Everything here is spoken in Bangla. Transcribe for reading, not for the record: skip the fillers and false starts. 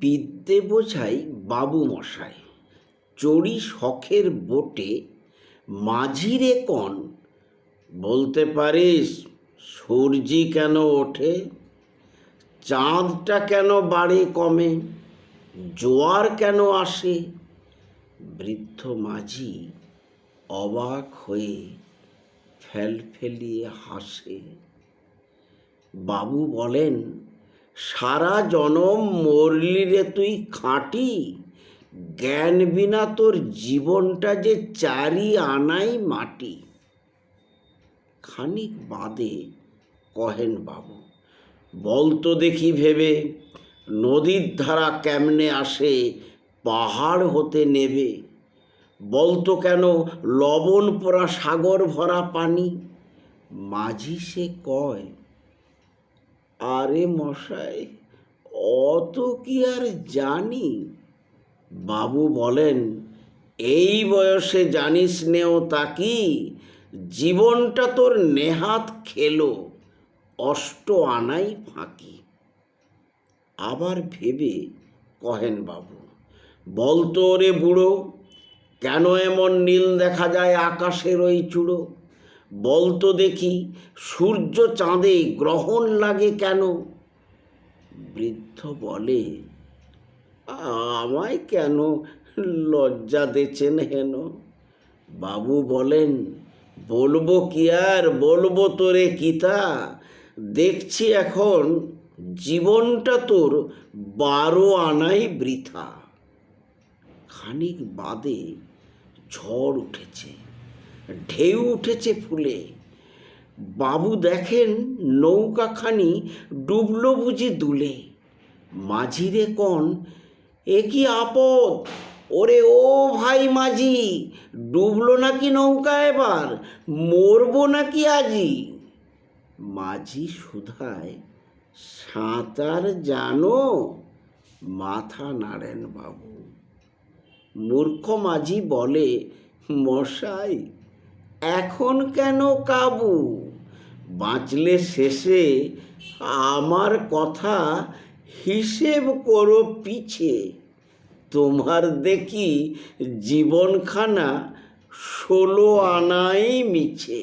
বিদ্যে বোঝাই বাবু মশাই, চড়ি শখের বোটে, মাঝিরে কন বলতে পারিস সূর্যি কেন ওঠে, চাঁদটা কেন বাড়ে কমে, জোয়ার কেন আসে। বৃদ্ধ মাঝি অবাক হয়ে ফেলফেলিয়ে হাসে। বাবু বলেন, সারা জনম মরলি রে তুই খাঁটি, জ্ঞান বিনা তোর জীবনটা যে চারি আনাই মাটি। খানিক বাদে কহেন বাবু, বলতো দেখি ভেবে, নদীর ধারা কেমনে আসে পাহাড় হতে নেবে, বলতো কেন লবণ পোড়া সাগর ভরা পানি। মাঝি সে কয়, আরে মশাই অত কি আর জানি। বাবু বলেন, এই বয়সে জানিস নেও তা কি, জীবনটা তোর নেহাত খেলো, অষ্ট আনাই ফাঁকি। আবার ভেবে কহেন বাবু, বলতো রে বুড়ো, কেন এমন নীল দেখা যায় আকাশের ওই চূড়ো, বলতো দেখি সূর্য চাঁদে গ্রহণ লাগে কেন। বৃদ্ধ বলে, আমায় কেন লজ্জা দেছেন হেন। বাবু বলেন, বলবো কি আর বলবো তোরে কিতা, দেখছি এখন জীবনটা তোর 12 আনাই বৃথা। খানিক বাদে ঝড় উঠেছে, ঢেউ উঠেছে ফুলে। বাবু দেখেন নৌকাখানি ডুবলো বুঝি দুলে। মাঝিরে কন, এ কি আপদ, ওরে ও ভাই মাঝি, ডুবলো নাকি নৌকা এবার, মরবো নাকি আজি। মাঝি শুধায়, সাঁতার জানো? মাথা নাড়েন বাবু। মূর্খ মাঝি বলে, মশাই এখন কেন কাবু, বাঁচলে শেষে আমার কথা হিসেব করো পিছে, তোমার দেখি জীবনখানা 16 আনাই মিছে।